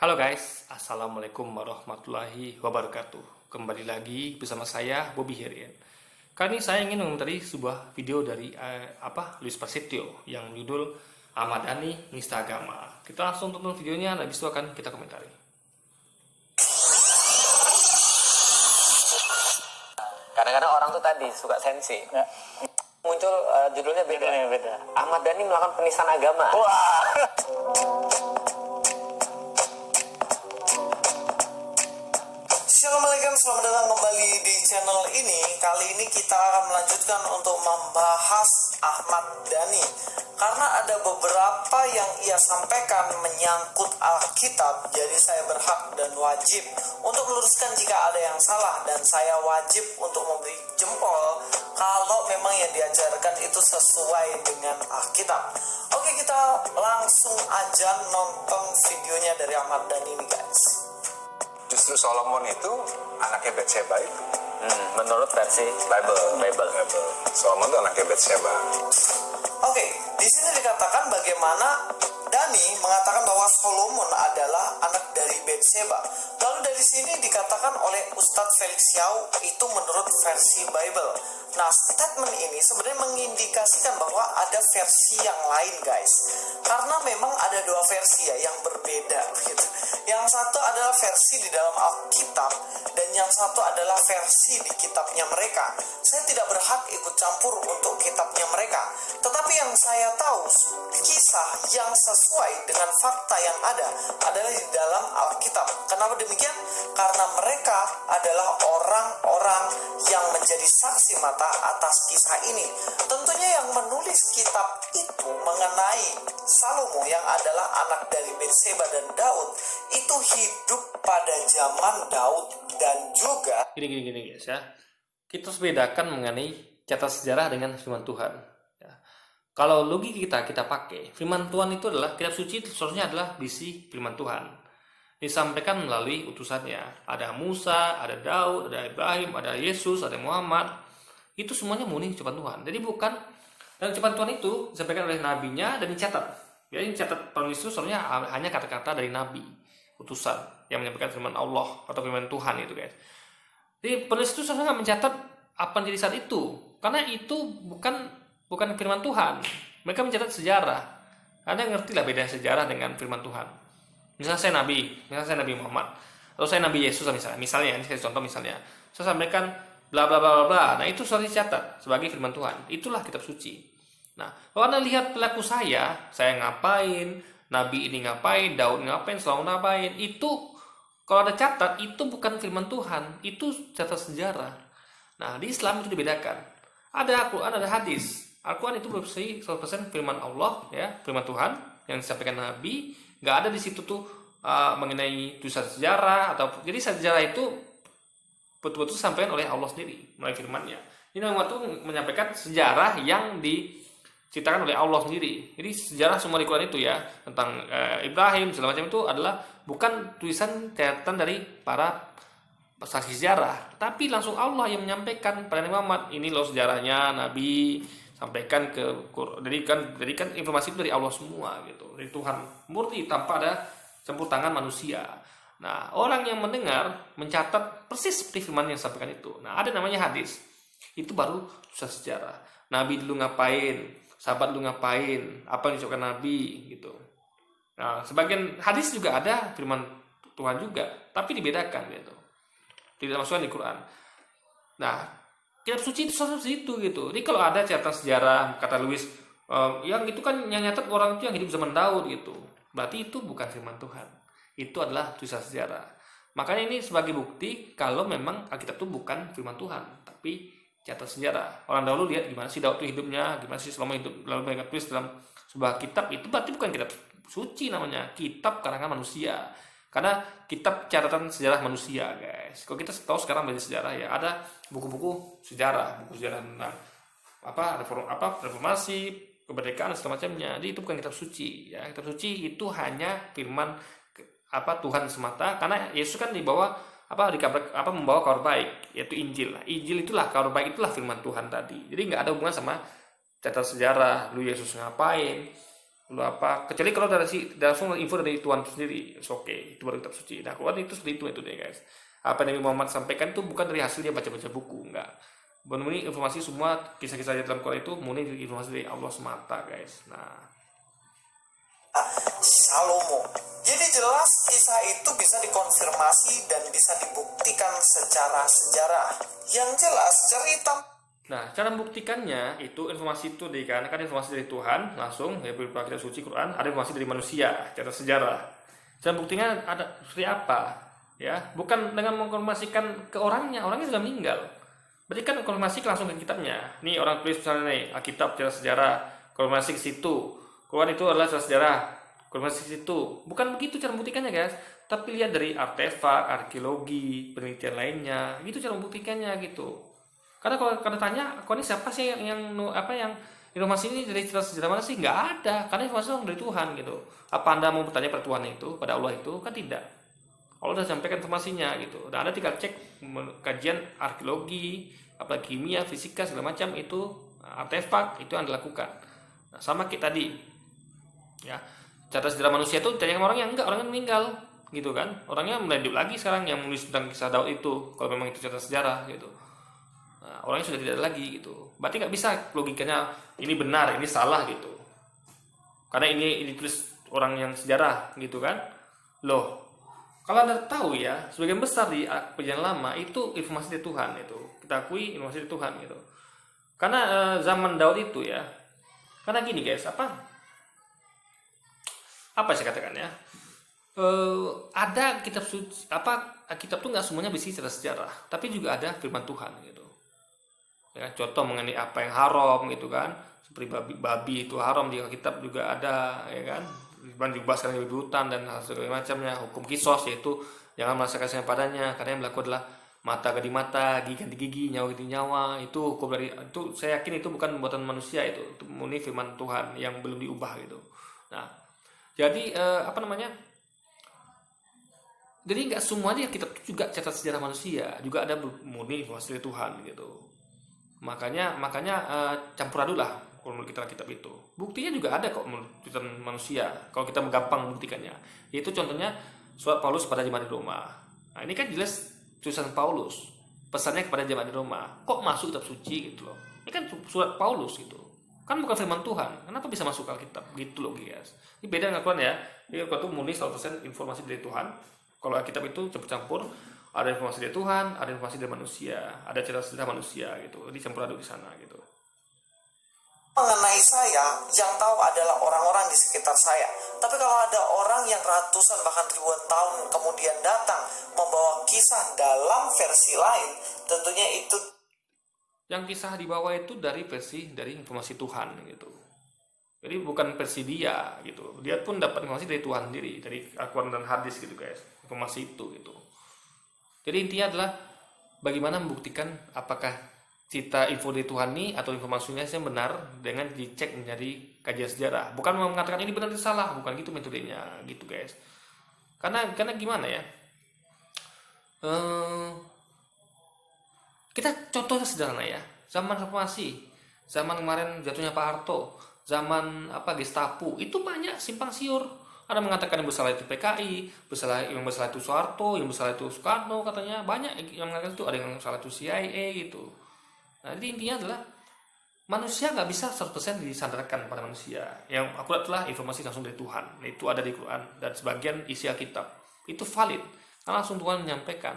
Halo guys, Assalamualaikum warahmatullahi wabarakatuh. Kembali lagi bersama saya, Bobby Herian. Kali ini saya ingin mengomentari sebuah video dari Luis Prasetyo yang judul Ahmad Dhani Nista Agama. Kita langsung tonton videonya, habis itu akan kita komentari. Kadang-kadang orang tuh tadi suka sensi. Ya. Muncul judulnya beda. Beda. Ahmad Dhani melakukan penistaan agama. Wah. Assalamualaikum, selamat datang kembali di channel ini. Kali ini kita akan melanjutkan untuk membahas Ahmad Dhani, karena ada beberapa yang ia sampaikan menyangkut Alkitab. Jadi saya berhak dan wajib untuk meluruskan jika ada yang salah, dan saya wajib untuk memberi jempol kalau memang yang diajarkan itu sesuai dengan Alkitab. Oke, kita langsung aja nonton videonya dari Ahmad Dhani ini, guys. Justru Solomon itu anaknya Bathsheba itu. Menurut versi Bible. Solomon itu anaknya Bathsheba. Oke, di sini dikatakan bagaimana Dhani mengatakan bahwa Solomon adalah anak dari Bathsheba. Lalu dari sini dikatakan oleh Ustadz Felix Yao itu menurut versi Bible. Nah, statement ini sebenarnya mengindikasikan bahwa ada versi yang lain, guys. Karena memang ada dua versi ya yang berbeda gitu. Yang satu adalah versi di dalam Alkitab, dan yang satu adalah versi di kitabnya mereka. Saya tidak berhak ikut campur untuk kitabnya mereka. Tetapi yang saya tahu, kisah yang sesuai dengan fakta yang ada adalah di dalam Alkitab. Kenapa demikian? Karena mereka adalah orang-orang yang menjadi saksi mata atas kisah ini. Tentunya yang menulis kitab itu mengenai Salomo yang adalah anak dari Bathsheba dan Daud, itu hidup pada zaman Daud dan juga Gini guys ya. Kita harus bedakan mengenai catatan sejarah dengan firman Tuhan. Ya. Kalau logika kita pakai, firman Tuhan itu adalah kitab suci, seharusnya adalah berisi firman Tuhan. Disampaikan melalui utusannya. Ada Musa, ada Daud, ada Ibrahim, ada Yesus, ada Muhammad. Itu semuanya murni ucapan Tuhan. Jadi bukan, dan ucapan Tuhan itu disampaikan oleh nabinya dan dicatat. Jadi dicatat penulis itu seharusnya hanya kata-kata dari nabi, utusan yang menyampaikan firman Allah atau firman Tuhan itu, guys. Jadi penulis itu seharusnya nggak mencatat apa yang jadi saat itu, karena itu bukan firman Tuhan. Mereka mencatat sejarah. Anda ngerti lah beda sejarah dengan firman Tuhan. Misalnya saya Nabi Muhammad, atau saya Nabi Yesus misalnya, ini saya contoh misalnya, saya sampaikan bla bla bla bla bla. Nah, itu harus dicatat sebagai firman Tuhan. Itulah kitab suci. Nah, kalau Anda lihat perilaku saya ngapain, Nabi ini ngapain, Daud ngapain, Salomo ngapain, itu kalau ada catat, itu bukan firman Tuhan, itu catat sejarah. Nah, di Islam itu dibedakan. Ada Al-Quran, ada hadis. Al-Quran itu bersih 100% firman Allah, ya, firman Tuhan yang disampaikan Nabi. Nggak ada di situ tuh mengenai tulisan sejarah atau jadi sejarah itu betul-betul disampaikan oleh Allah sendiri melalui firman-Nya. Ini Allah itu menyampaikan sejarah yang diciptakan oleh Allah sendiri. Jadi sejarah semua di Quran itu ya tentang Ibrahim segala macam itu adalah bukan tulisan catatan dari para saksi sejarah, tapi langsung Allah yang menyampaikan pada Nabi Muhammad, ini loh sejarahnya Nabi sampaikan ke Quran. Jadi kan informasi itu dari Allah semua gitu, dari Tuhan murni tanpa ada campur tangan manusia. Nah, orang yang mendengar mencatat persis seperti firman yang disampaikan itu. Nah, ada namanya hadis. Itu baru tulisan sejarah. Nabi dulu ngapain, sahabat dulu ngapain, apa yang diucapkan Nabi gitu. Nah, sebagian hadis juga ada firman Tuhan juga, tapi dibedakan gitu. Tidak masukkan di Quran. Nah, kitab suci itu seperti itu gitu. Jadi kalau ada catatan sejarah kata Luis, yang itu kan yang nyatat orang itu yang hidup zaman Daud gitu. Berarti itu bukan firman Tuhan. Itu adalah tulisan sejarah. Makanya ini sebagai bukti kalau memang Alkitab itu bukan firman Tuhan, tapi catatan sejarah. Orang dahulu lihat gimana sih Daud itu hidupnya, gimana sih Salomo hidup, lalu mereka tulis dalam sebuah kitab, itu berarti bukan kitab suci namanya, kitab karangan manusia. Karena kitab catatan sejarah manusia, guys. Kalau kita tahu sekarang belajar sejarah ya, ada buku sejarah tentang reformasi, kemerdekaan dan segala macamnya. Jadi itu bukan kitab suci ya. Kitab suci itu hanya firman Tuhan semata, karena Yesus kan membawa kabar baik, yaitu Injil. Injil itulah kabar baik, itulah firman Tuhan tadi. Jadi nggak ada hubungan sama catatan sejarah, lu Yesus ngapain, Lalu apa? Kecuali kalau langsung info dari Tuhan sendiri, oke, itu baru kitab suci. Nah, Quran itu seperti itu deh guys. Apa yang Nabi Muhammad sampaikan itu bukan dari hasil dia baca-baca buku, enggak. Benar-benar informasi semua kisah-kisah dalam Quran itu murni informasi dari Allah semata guys. Nah, Salomo. Jadi jelas kisah itu bisa dikonfirmasi dan bisa dibuktikan secara sejarah. Yang jelas cerita. Nah, cara membuktikannya itu informasi itu dikarenakan informasi dari Tuhan langsung ya berupa kitab suci Quran, ada informasi dari manusia, cara sejarah. Cara buktinya ada seperti apa? Ya, bukan dengan mengkonfirmasikan ke orangnya sudah meninggal. Berarti kan konfirmasi langsung ke kitabnya. Nih orang tulis misalnya nih Alkitab cara sejarah, konfirmasi ke situ. Quran itu adalah cara sejarah, konfirmasi ke situ. Bukan begitu cara membuktikannya guys, tapi lihat dari artefak, arkeologi, penelitian lainnya. Gitu cara membuktikannya gitu. Karena kalau tanya, kok ini siapa sih yang informasi ini dari cerita sejarah mana sih? Nggak ada, karena informasi itu dari Tuhan gitu. Apa Anda mau bertanya pada Tuhan itu, pada Allah itu? Kan tidak. Allah sudah sampaikan informasinya gitu. Dan Anda tinggal cek kajian arkeologi, apa kimia, fisika segala macam itu artefak itu yang dilakukan. Nah, sama kayak tadi, ya cerita sejarah manusia itu ditanyakan orang yang enggak, orangnya meninggal gitu kan. Orangnya mulai hidup lagi sekarang yang menulis tentang kisah Daud itu, kalau memang itu cerita sejarah gitu. Nah, orangnya sudah tidak ada lagi gitu. Berarti nggak bisa logikanya ini benar, ini salah gitu. Karena ini ditulis orang yang sejarah gitu kan. Loh, kalau Anda tahu ya, sebagian besar di perjanjian lama itu informasi dari Tuhan itu. Kita akui informasi dari Tuhan gitu. Karena zaman Daud itu ya. Karena gini guys, apa saya katakan ya? Ada kitab suci, kitab itu nggak semuanya berisi cerita sejarah, tapi juga ada firman Tuhan gitu. Ya, contoh mengenai apa yang haram gitu kan, seperti babi itu haram di kitab juga ada ya kan, dibebaskan dari hutan dan hal segala macamnya. Hukum kisos yaitu jangan merasa kasih padanya, karena yang berlaku adalah mata ganti mata, gigi ganti gigi, nyawa ganti nyawa. Itu hukum dari itu, saya yakin itu bukan buatan manusia, itu murni firman Tuhan yang belum diubah gitu. Nah, jadi jadi nggak semuanya kitab itu juga catat sejarah manusia, juga ada murni informasi dari Tuhan gitu. Makanya campur aduk lah kalau menurut kita kitab itu. Buktinya juga ada kok menurut kita manusia. Kalau kita gampang membuktikannya, yaitu contohnya surat Paulus pada jemaat di Roma. Nah ini kan jelas tulisan Paulus, pesannya kepada jemaat di Roma. Kok masuk kitab suci gitu loh? Ini kan surat Paulus gitu. Kan bukan firman Tuhan. Kenapa bisa masuk ke Alkitab? Gitu loh guys. Ini beda dengan Quran ya. Ini Quran itu murni 100% informasi dari Tuhan. Kalau Alkitab itu campur-campur. Ada informasi dari Tuhan, ada informasi dari manusia, ada cerita sejarah manusia gitu, dicampur aduk di sana gitu. Mengenai saya, yang tahu adalah orang-orang di sekitar saya. Tapi kalau ada orang yang ratusan bahkan ribuan tahun kemudian datang membawa kisah dalam versi lain, tentunya itu yang kisah di bawah itu dari informasi Tuhan gitu. Jadi bukan versi dia gitu. Dia pun dapat informasi dari Tuhan sendiri, dari Al-Quran dan hadis gitu guys. Informasi itu gitu. Jadi intinya adalah bagaimana membuktikan apakah cerita info dari Tuhan ini atau informasinya yang benar dengan dicek menjadi kajian sejarah. Bukan mengatakan ini benar atau salah, bukan gitu metodenya gitu guys. Karena gimana ya? Kita contohnya sederhana ya. Zaman reformasi, zaman kemarin jatuhnya Pak Harto, zaman Gestapo, itu banyak simpang siur. Ada mengatakan yang bersalah itu PKI, yang bersalah itu Soeharto, yang bersalah itu Soekarno katanya. Banyak yang mengatakan itu, ada yang salah itu CIA gitu. Nah, jadi intinya adalah manusia nggak bisa 100% disandarkan pada manusia. Yang akurat adalah informasi langsung dari Tuhan. Itu ada di Quran dan sebagian isi Alkitab. Itu valid. Karena langsung Tuhan menyampaikan.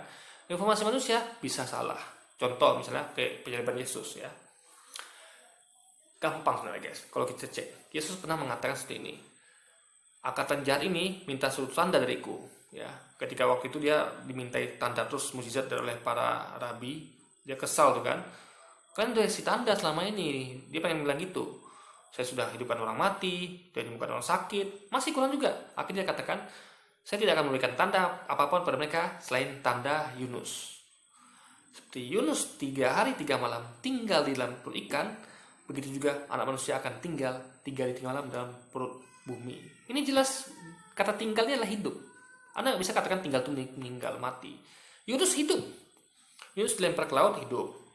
Informasi manusia bisa salah. Contoh misalnya kayak penyaliban Yesus ya. Gampang sebenarnya guys. Kalau kita cek, Yesus pernah mengatakan seperti ini. Angkatan jahat ini minta suatu tanda dariku ya. Ketika waktu itu dia dimintai tanda terus mukjizat oleh para rabi, dia kesal tuh kan udah si tanda selama ini, dia pengen bilang gitu, saya sudah hidupkan orang mati, dan menyembuhkan orang sakit, masih kurang juga. Akhirnya dia katakan, saya tidak akan memberikan tanda apapun pada mereka selain tanda Yunus. Seperti Yunus 3 hari 3 malam tinggal di dalam perut ikan, begitu juga anak manusia akan tinggal 3 hari 3 malam dalam perut bumi. Ini jelas kata tinggalnya adalah hidup. Anda nggak bisa katakan tinggal itu meninggal, mati. Yunus hidup. Yunus dilempar ke laut hidup.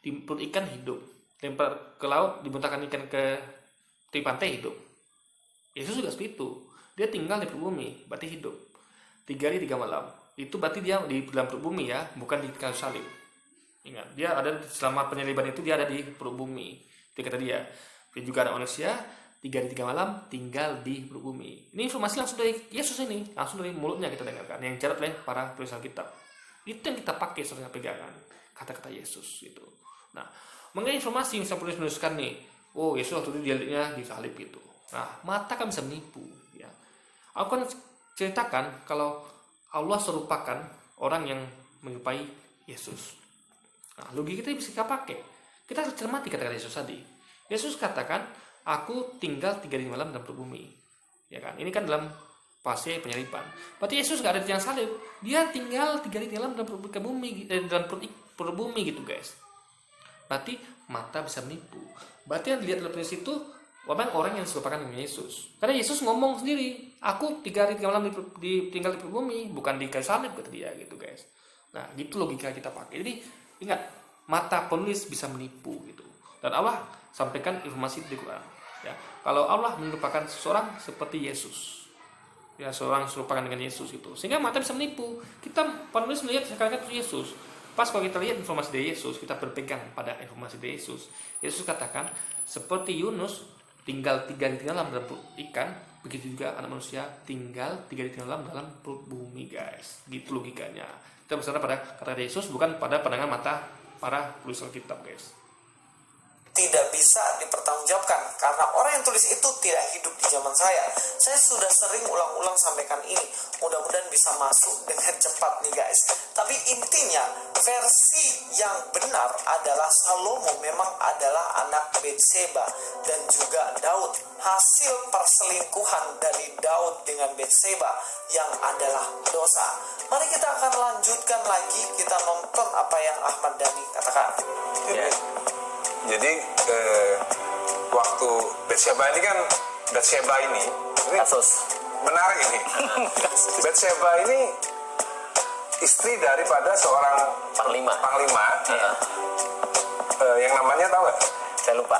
Di perut ikan hidup. Lempar ke laut, dimuntahkan ikan ke tepi pantai hidup. Yesus juga seperti itu. Dia tinggal di perut bumi, berarti hidup 3 hari 3 malam. Itu berarti dia di dalam perut bumi ya, bukan di kayu salib. Ingat, dia ada selama penyaliban itu dia ada di perut bumi. Itu kata dia. Dia juga anak manusia 3 hari 3 malam tinggal di perut bumi. Ini informasi langsung dari Yesus ini, langsung dari mulutnya kita dengarkan. Yang dicatat oleh para penulis Alkitab. Itu yang kita pakai sebagai pegangan kata-kata Yesus gitu. Nah, mengenai informasi yang saya menuliskan nih, oh Yesus waktu itu dia lihatnya di salib gitu. Nah, mata kan bisa menipu ya. Aku kan ceritakan kalau Allah serupakan orang yang menyerupai Yesus. Nah, logika kita bisa kita pakai. Kita cermati kata-kata Yesus tadi. Yesus katakan, aku tinggal 3 hari malam dalam perut bumi. Ya kan? Ini kan dalam fase penyaliban. Berarti Yesus nggak ada di tiang salib. Dia tinggal 3 hari 3 malam dalam perut bumi, dalam perut bumi gitu guys. Berarti mata bisa menipu. Berarti yang dilihat dalam tulis itu orang yang serupakan dengan Yesus. Karena Yesus ngomong sendiri, aku 3 hari 3 malam tinggal di perut bumi, bukan di kayu salib kata dia gitu guys. Nah, gitu logika kita pakai. Jadi ingat, mata penulis bisa menipu gitu. Dan Allah sampaikan informasi di Quran. Ya, kalau Allah merupakan seseorang seperti Yesus, ya seorang serupakan dengan Yesus itu, sehingga mata bisa menipu. Kita penulis melihat sekarang itu Yesus. Pas kalau kita lihat informasi dari Yesus, kita berpegang pada informasi dari Yesus. Yesus katakan seperti Yunus tinggal 3 hari 3 malam dalam perut ikan, begitu juga anak manusia tinggal 3 hari 3 malam dalam perut bumi guys. Gitu logikanya. Kita bersandar pada kata Yesus, bukan pada pandangan mata para penulis Alkitab guys. Tidak bisa dipertanggungjawabkan karena orang yang tulis itu tidak hidup di zaman saya. Saya sudah sering ulang-ulang sampaikan ini. Mudah-mudahan bisa masuk dengan cepat nih guys. Tapi intinya versi yang benar adalah Salomo memang adalah anak Betseba dan juga Daud. Hasil perselingkuhan dari Daud dengan Betseba yang adalah dosa. Mari kita akan lanjutkan lagi, kita nonton apa yang Ahmad Dhani katakan. Jadi waktu Betseba ini kan ini Kasus. menarik ini. Betseba ini istri daripada seorang Panglima. Iya. Yang namanya tahu nggak? Saya lupa.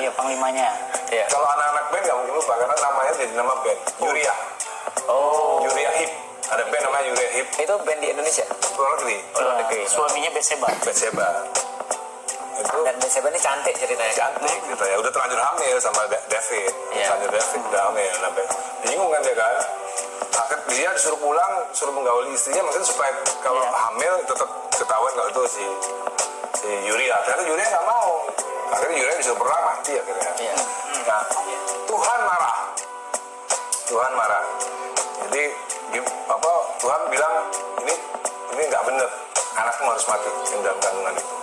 Iya, panglimanya. Iya. Kalau anak-anak band nggak mungkin lupa karena namanya jadi nama band. Uriah. Oh. Uriah Heep. Ada band namanya Uriah Heep. Itu band di Indonesia. Luar negeri. Luar negeri. Suaminya Betseba. Betseba. Itu Dan Betseba ini cantik ceritanya. cantik gitu ya. Udah terlanjur hamil sama David. Iya. Terlanjur David udah hamil. Bingung kan dia kan? Akhirnya dia disuruh pulang, suruh menggauli istrinya, maksudnya supaya kalau hamil tetap ketahuan kalau itu si Uriah. Ternyata Uriah nggak mau. Akhirnya Uriah disuruh perang, mati akhirnya. Iya. Nah, Tuhan marah. Jadi Tuhan bilang ini nggak benar, anakmu harus mati yang dalam kandungan itu.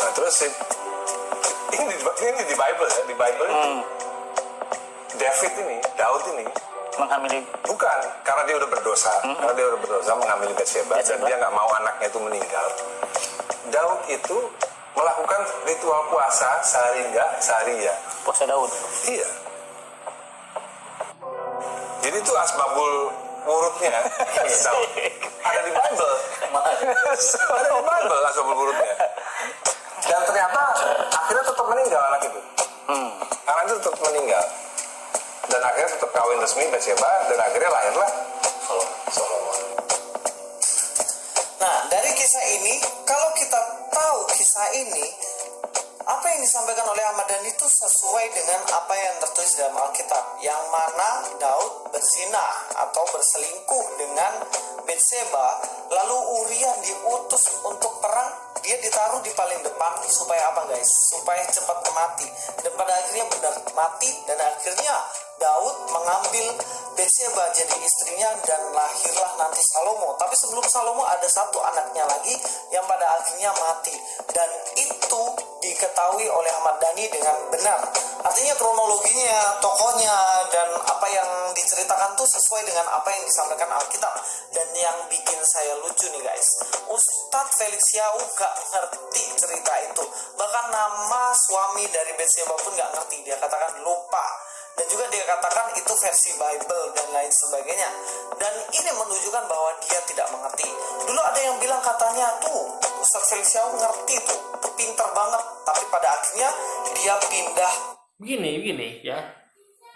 Nah terus ini di Bible ya, di Bible itu Daud ini Menghamili. bukan karena dia udah berdosa, mengambil Betseba dan dia nggak mau anaknya itu meninggal. Daud itu melakukan ritual puasa sehari enggak, sehari ya. Puasa Daud. Iya. Jadi itu asbabul wurudnya Daud. Ada di Bible. Ada di Bible asbabul wurudnya. Dan ternyata akhirnya tetap meninggal anak itu. Anak itu tetap meninggal. Dan akhirnya tetap kawin resmi Betseba dan akhirnya lahirlah Solomon. Nah, dari kisah ini, kalau kita tahu kisah ini, apa yang disampaikan oleh Ahmad Dhani itu sesuai dengan apa yang tertulis dalam Alkitab, yang mana Daud berzinah atau berselingkuh dengan Betseba, lalu Uriah diutus untuk perang. Dia ditaruh di paling depan supaya apa guys? Supaya cepat mati. Dan pada akhirnya benar mati, dan akhirnya Daud mengambil Betseba jadi istrinya dan lahirlah nanti Salomo. Tapi sebelum Salomo ada satu anaknya lagi yang pada akhirnya mati, dan itu diketahui oleh Ahmad Dhani dengan benar. Artinya kronologinya, tokohnya, dan apa yang diceritakan tuh sesuai dengan apa yang disampaikan Alkitab. Dan yang bikin saya lucu nih guys, Ustadz Felix Yau gak ngerti cerita itu. Bahkan nama suami dari Betseba pun gak ngerti. Dia katakan lupa. Dan juga dia katakan itu versi Bible dan lain sebagainya. Dan ini menunjukkan bahwa dia tidak mengerti. Dulu ada yang bilang katanya tuh Ustadz Felix Yau ngerti tuh pinter banget. Tapi pada akhirnya dia pindah. Begini ya.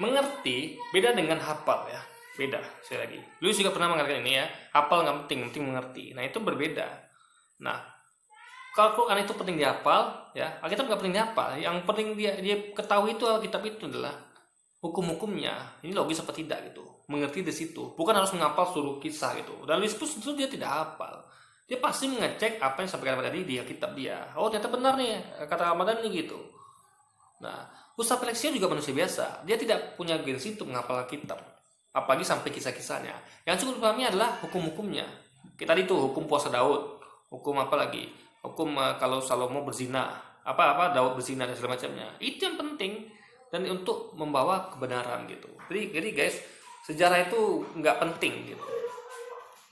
mengerti beda dengan hafal ya, beda. Sekali lagi, Lewis juga pernah mengatakan ini ya, hafal nggak penting, penting mengerti. Nah itu berbeda. Nah kalau Quran itu penting dihafal ya, Alkitab nggak penting dihafal. Yang penting dia ketahui itu Alkitab itu adalah hukum-hukumnya. Ini logis apa tidak gitu, mengerti di situ, bukan harus menghafal seluruh kisah gitu. Dan Lewis pun itu dia tidak hafal, dia pasti mengecek apa yang disampaikan tadi di Alkitab dia. Oh ternyata benar nih kata Ramadan ini gitu. Nah, Ustaz Felixio juga manusia biasa. Dia tidak punya gengsi untuk menghafal kitab, apalagi sampai kisah-kisahnya. Yang cukup dipahami adalah hukum-hukumnya. Kita itu hukum puasa Daud, hukum apa lagi? Hukum kalau Salomo berzina, apa Daud berzina dan segala macamnya. Itu yang penting dan untuk membawa kebenaran gitu. Jadi guys, sejarah itu nggak penting gitu.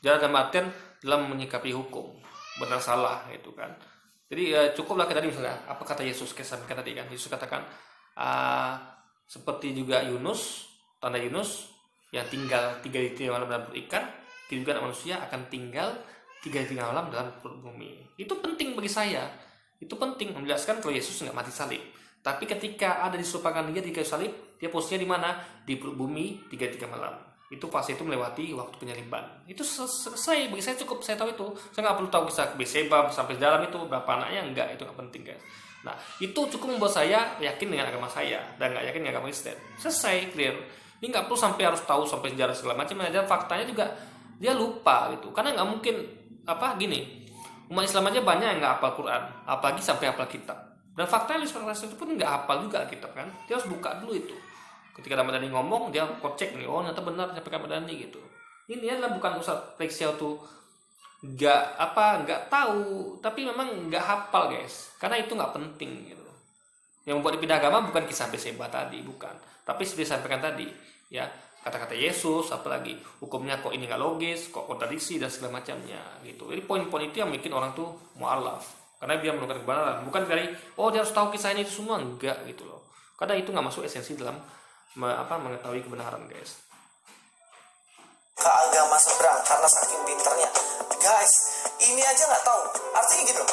Sejarah dalam artian dalam menyikapi hukum, benar salah gitu kan. Jadi cukuplah kita tadi misalnya apa kata Yesus kesampaikan tadi kan. Yesus katakan seperti juga Yunus, tanda Yunus yang tinggal 3 hari 3 malam dalam perut ikan, juga manusia akan tinggal 3 hari 3 malam dalam perut bumi. Itu penting bagi saya. Itu penting menjelaskan kalau Yesus nggak mati salib. Tapi ketika ada disumpahkan dia di kayu salib, dia posisinya di mana? Di perut bumi 3 hari 3 malam. Itu fase itu melewati waktu penyaliban. Itu selesai, bagi saya cukup, saya tahu itu. Saya nggak perlu tahu kisah Betseba sampai dalam itu berapa anaknya, enggak, itu nggak penting guys. Nah itu cukup membuat saya yakin dengan agama saya dan nggak yakin dengan agama Kristen. Selesai, clear. Ini nggak perlu sampai harus tahu sampai sejarah segala macam. Dan faktanya juga dia lupa gitu, karena nggak mungkin gini, umat Islam aja banyak yang nggak hafal Quran, apalagi sampai hafal kitab. Dan faktanya Islam itu pun nggak hafal juga kitab kan, dia harus buka dulu itu. Ketika Ramadhani ngomong, dia cek nih, oh ternyata benar sampai Ramadhani gitu. Ini adalah bukan Ustaz Felixio tuh nggak tahu, tapi memang nggak hafal guys, karena itu nggak penting gitu. Yang membuat dipindah agama bukan kisah Betseba tadi, bukan, tapi seperti disampaikan tadi ya, kata-kata Yesus, apalagi hukumnya kok ini nggak logis, kok kontradiksi dan segala macamnya gitu. Jadi poin-poin itu yang bikin orang tuh mu'alaf, karena dia menemukan kebenaran, bukan dari dia harus tahu kisah ini itu semua, enggak gitu loh, karena itu nggak masuk esensi dalam mengetahui kebenaran guys. Ke agama seberang karena saking pinternya guys, ini aja nggak tahu artinya gitu.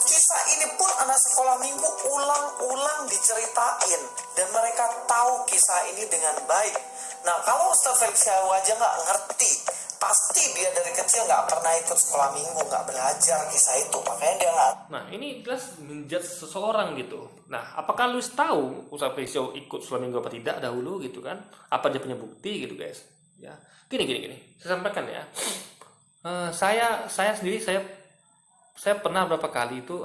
Kisah ini pun anak sekolah minggu ulang-ulang diceritain dan mereka tahu kisah ini dengan baik. Nah kalau Ustaz Felixio aja nggak ngerti, pasti dia dari kecil nggak pernah ikut sekolah minggu, nggak belajar kisah itu, makanya dia nggak. Nah ini jelas menjudge seseorang gitu. Nah apakah lu tahu Ustaz Felixio ikut sekolah minggu apa tidak dahulu gitu kan? Apa dia punya bukti gitu guys? Ya gini. Saya sampaikan ya. Saya sendiri saya pernah berapa kali itu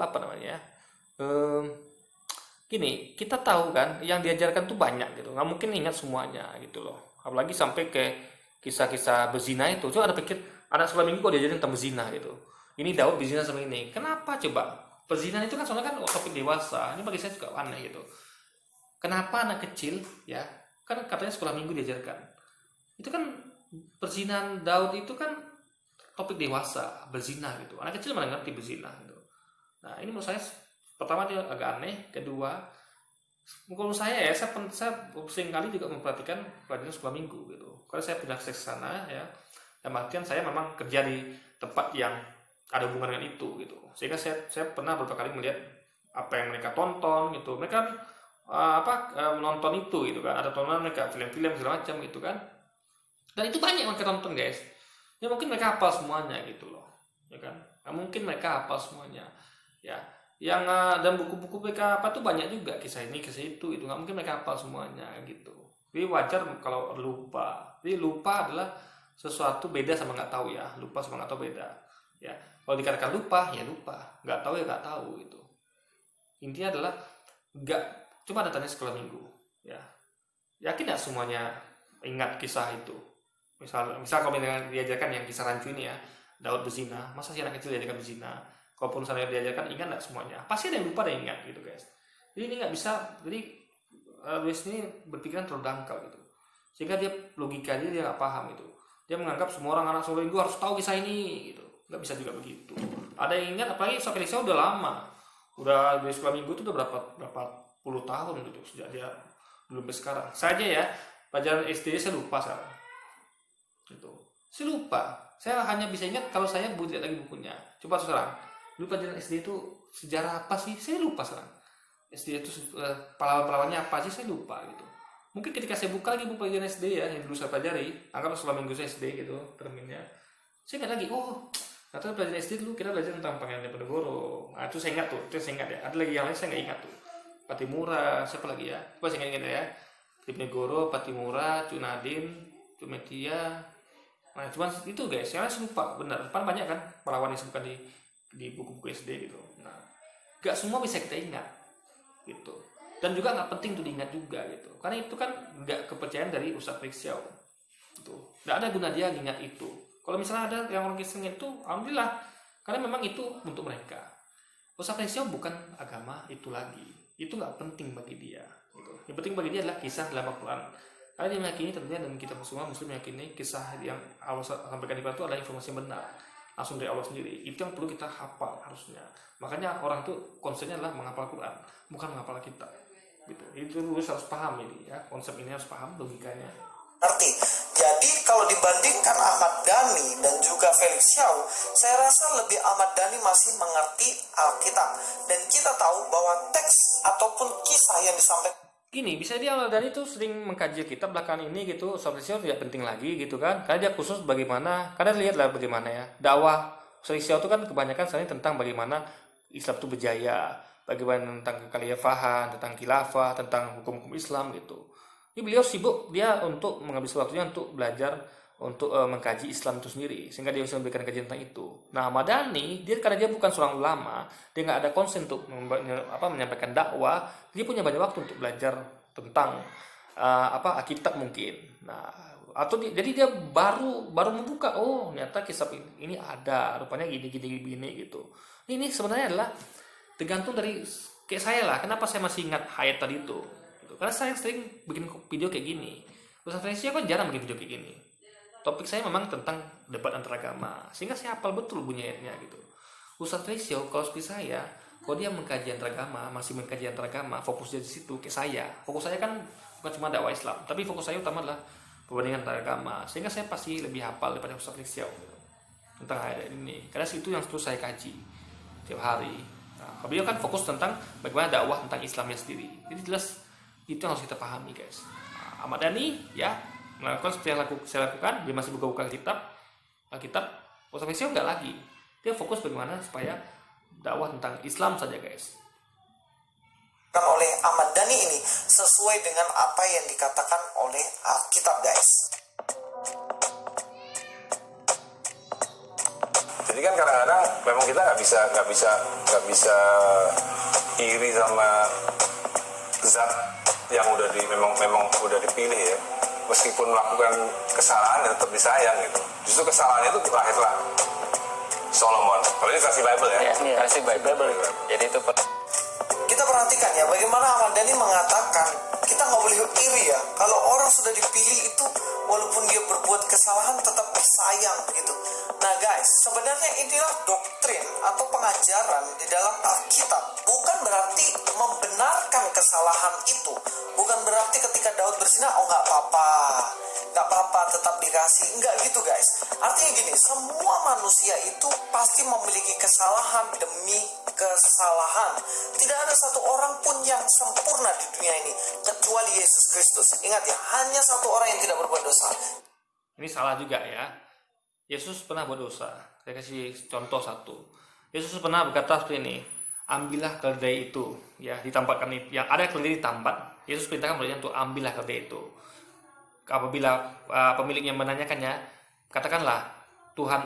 gini, kita tahu kan yang diajarkan tuh banyak gitu, nggak mungkin ingat semuanya gitu loh, apalagi sampai ke kisah-kisah berzina itu. Coba ada pikir anak sekolah minggu kok diajarin tentang berzina gitu, ini Daud berzina sama ini, kenapa coba? Perzinahan itu kan soalnya kan topik dewasa, ini bagi saya juga aneh gitu. Kenapa anak kecil ya, kan katanya sekolah minggu diajarkan, itu kan perzinahan Daud itu kan topik dewasa, berzina gitu, anak kecil mana ngerti berzina gitu. Nah ini menurut saya pertama dia agak aneh, kedua menurut saya ya, saya sering kali juga memperhatikan pelajaran sekolah minggu gitu, karena saya punya akses sana ya, dan artian saya memang kerja di tempat yang ada hubungan dengan itu gitu, sehingga saya pernah beberapa kali melihat apa yang mereka tonton gitu. Mereka menonton itu gitu kan, ada tontonan mereka film-film segala macam gitu kan, dan itu banyak mereka tonton guys. Ya mungkin mereka hafal semuanya gitu loh, ya kan? Nah, mungkin mereka hafal semuanya, ya. Yang dan buku-buku mereka tuh banyak juga kisah ini, kisah itu nggak mungkin mereka hafal semuanya gitu. Jadi wajar kalau lupa. Jadi lupa adalah sesuatu beda sama nggak tahu ya. Lupa sama nggak tahu beda. Ya, kalau dikatakan lupa ya lupa, nggak tahu ya nggak tahu gitu. Intinya adalah nggak, coba tanya sekolah minggu, ya. Yakin nggak semuanya ingat kisah itu? Misal kalau diajarkan yang kisah rancu ini ya, Daud berzina, masa sih anak kecil diajarkan berzina? Kalaupun saya diajarkan ingat nggak semuanya? Pasti ada yang lupa, ada yang ingat gitu guys. Jadi ini nggak bisa. Jadi Luis ini berpikiran terlalu dangkal gitu, sehingga dia logikanya dia nggak paham itu. Dia menganggap semua orang anak sekolah minggu harus tahu kisah ini gitu. Nggak bisa juga begitu. Ada yang ingat, apalagi Ustaz Felixio udah lama, udah di sekolah minggu itu udah berapa puluh tahun gitu, sejak dia belum sampai sekarang. Saya aja ya pelajaran SD saya lupa sekarang. Gitu. Saya lupa. Saya hanya bisa ingat kalau saya lihat lagi bukunya. Coba sekarang. Dulu pelajaran SD itu sejarah apa sih? Saya lupa sekarang. SD itu pahlawan-pahlawannya apa sih? Saya lupa gitu. Mungkin ketika saya buka lagi buku pelajaran SD ya, yang dulu saya pelajari, anggaplah selama minggu saya SD gitu terminnya, saya ingat lagi, oh ternyata pelajaran SD dulu kita belajar tentang Pangeran Diponegoro. Nah itu saya ingat tuh, itu saya ingat ya. Ada lagi yang lain saya nggak ingat tuh. Patimura, siapa lagi ya? Coba saya ingat ya. Diponegoro, Patimura, Cunadin, Cumetia. Nah cuma itu guys, yang lain saya lupa benar. Kan banyak kan pahlawan yang disebutkan di buku-buku SD gitu. Nah nggak semua bisa kita ingat gitu. Dan juga nggak penting tuh diingat juga gitu, karena itu kan nggak kepercayaan dari Ustadz Felix Xiao gitu. Nggak ada guna dia ingat itu. Kalau misalnya ada yang orang Kristen itu, alhamdulillah, karena memang itu untuk mereka. Ustadz Felix Xiao bukan agama itu lagi, itu nggak penting bagi dia gitu. Yang penting bagi dia adalah kisah dalam Al-Quran, karena dia meyakini tentunya, dan kita semua muslim meyakini kisah yang Allah sampaikan di Al-Quran itu adalah informasi yang benar langsung dari Allah sendiri. Itu yang perlu kita hafal harusnya. Makanya orang itu konsepnya adalah menghafal Quran, bukan menghafal kitab. Gitu. Itu harus paham ini ya, konsep ini harus paham logikanya. Ngerti. Jadi kalau dibandingkan Ahmad Dhani dan juga Felix Xiao, saya rasa lebih Ahmad Dhani masih mengerti Alkitab, dan kita tahu bahwa teks ataupun kisah yang disampaikan Gini, bisa dia Ahmad Dhani itu sering mengkaji kitab belakangan ini gitu, Felix Xiao tidak penting lagi gitu kan, karena dia khusus bagaimana, karena lihatlah bagaimana ya dakwah Felix Xiao itu kan kebanyakan sebenarnya tentang bagaimana Islam itu berjaya, bagaimana tentang kekhalifahan, tentang khilafah, tentang hukum-hukum Islam gitu. Ini beliau sibuk dia untuk menghabiskan waktunya untuk belajar, untuk mengkaji Islam itu sendiri, sehingga dia bisa memberikan kajian tentang itu. Nah, Ahmad Dhani, dia karena dia bukan seorang ulama, dia nggak ada konsen untuk menyampaikan dakwah, dia punya banyak waktu untuk belajar tentang Alkitab mungkin. Nah, atau jadi dia baru membuka, oh ternyata kisah ini ada, rupanya gini gitu. Ini sebenarnya adalah tergantung dari kayak saya lah. Kenapa saya masih ingat ayat tadi itu? Gitu. Karena saya sering bikin video kayak gini. Ustadz Felix Xiao kan jarang bikin video kayak gini. Topik saya memang tentang debat antar agama, sehingga saya hafal betul bunyi ayatnya gitu. Ustadz Felix Xiao kalau seperti saya, kalau dia mengkaji antar agama, masih mengkaji antar agama, fokus di situ kayak saya. Fokus saya kan bukan cuma dakwah Islam, tapi fokus saya utama adalah perbandingan antar agama, sehingga saya pasti lebih hafal daripada Ustadz Felix Xiao gitu, tentang ayat ini. Karena itu yang terus saya kaji tiap hari. Nah, beliau kan fokus tentang bagaimana dakwah tentang Islamnya sendiri. Jadi jelas itu yang harus kita pahami guys. Nah, Ahmad Dhani ya melakukan seperti yang saya lakukan, dia masih buka-buka Alkitab. Ustadz Felix Xiao enggak lagi. Dia fokus bagaimana supaya dakwah tentang Islam saja guys. oleh Ahmad Dhani ini sesuai dengan apa yang dikatakan oleh Alkitab guys. Jadi kan kadang-kadang memang kita nggak bisa iri sama zat yang memang udah dipilih ya. Meskipun melakukan kesalahan ya tetap disayang gitu. Justru kesalahannya itu lahirlah Solomon. Kalau ini versi Bible ya. Iya, versi Bible. Jadi itu Kita perhatikan ya bagaimana Ahmad Dhani mengatakan kita nggak boleh iri ya. Kalau orang sudah dipilih itu walaupun dia berbuat kesalahan tetap disayang gitu. Nah guys, sebenarnya inilah doktrin atau pengajaran di dalam Alkitab. Bukan berarti membenarkan kesalahan itu. Bukan berarti ketika Daud berzina, oh nggak apa-apa, tetap dikasih. Enggak gitu guys. Artinya gini, semua manusia itu pasti memiliki kesalahan demi kesalahan. Tidak ada satu orang pun yang sempurna di dunia ini kecuali Yesus Kristus. Ingat ya, hanya satu orang yang tidak berbuat dosa. Ini salah juga ya. Yesus pernah berdosa. Saya kasih contoh satu. Yesus pernah berkata seperti ini, ambillah keledai itu, ya ditampakkan yang ada keledai ditampak. Yesus perintahkan muridnya untuk ambillah keledai itu. Apabila pemiliknya menanyakannya, katakanlah Tuhan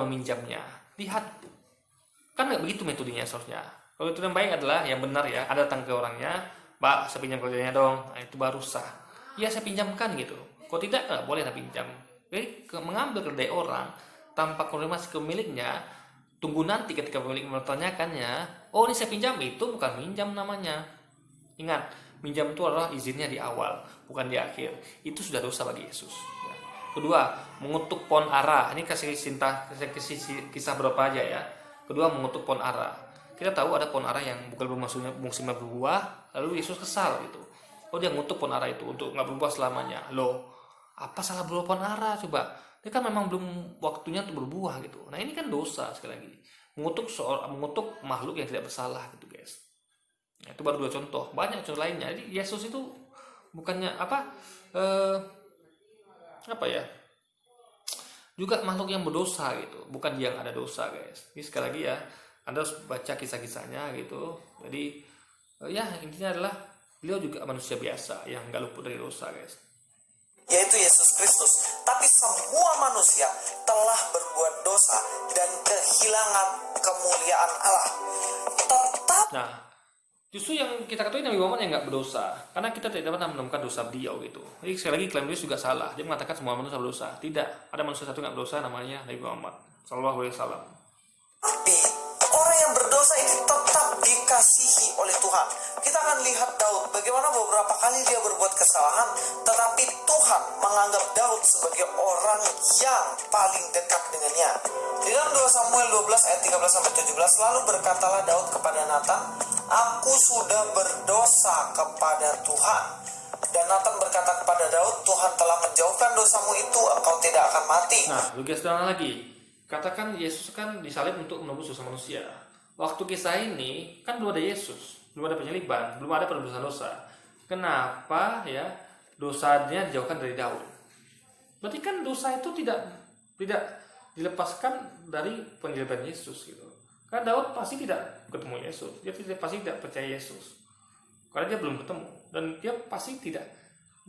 meminjamnya. Lihat, kan nggak begitu metodenya seharusnya. Kalau itu yang baik adalah yang benar ya, ada datang ke orangnya, Pak, saya pinjam keledainya dong. Nah, itu baru sah. Ya saya pinjamkan gitu. Kalau tidak nggak boleh saya pinjam. Jadi mengambil keledai orang tanpa konfirmasi ke pemiliknya, tunggu nanti ketika pemilik bertanyakannya, oh ini saya pinjam, itu bukan minjam namanya. Ingat, minjam itu adalah izinnya di awal, bukan di akhir. Itu sudah dosa bagi Yesus. Kedua, mengutuk pohon ara. Ini kisah berapa aja ya. Kedua, mengutuk pohon ara. Kita tahu ada pohon ara yang bukan musimnya berbuah, lalu Yesus kesal gitu. Oh dia mengutuk pohon ara itu untuk nggak berbuah selamanya. Loh, apa salah berbuah pohon ara coba? Dia kan memang belum waktunya untuk berbuah gitu. Nah ini kan dosa sekali lagi. Mengutuk makhluk yang tidak bersalah gitu guys. Nah, itu baru 2 contoh. Banyak contoh lainnya. Jadi Yesus itu bukannya apa ya, juga makhluk yang berdosa gitu, bukan dia yang ada dosa guys. Ini sekali lagi ya, Anda harus baca kisah-kisahnya gitu. Jadi ya intinya adalah beliau juga manusia biasa yang nggak luput dari dosa guys, yaitu Yesus Kristus. Tapi semua manusia telah berbuat dosa dan kehilangan kemuliaan Allah. Tetap nah justru yang kita katakan Nabi Muhammad yang nggak berdosa, karena kita tidak dapat menemukan dosa beliau gitu. Jadi sekali lagi klaim beliau juga salah, dia mengatakan semua manusia berdosa. Tidak, ada manusia satu nggak berdosa, namanya Nabi Muhammad Sallallahu Alaihi Wasallam. Tapi orang yang berdosa ini tetap dikasihi oleh Tuhan. Kita akan lihat Daud, bagaimana beberapa kali dia berbuat kesalahan, tetapi Tuhan menganggap Daud sebagai orang yang paling dekat dengannya. Di dalam 2 Samuel 12 ayat 13-17, lalu berkatalah Daud kepada Nathan, "Aku sudah berdosa kepada Tuhan." Dan Nathan berkata kepada Daud, "Tuhan telah menjauhkan dosamu itu, engkau tidak akan mati." Nah, lebih sederhana lagi, katakan Yesus kan disalib untuk menebus dosa manusia. Waktu kisah ini kan belum ada Yesus, belum ada penyaliban, belum ada penebusan dosa. Kenapa ya dosanya dijauhkan dari Daud? Berarti kan dosa itu tidak dilepaskan dari penyaliban Yesus gitu. Karena Daud pasti tidak ketemu Yesus, dia pasti tidak percaya Yesus, karena dia belum ketemu, dan dia pasti tidak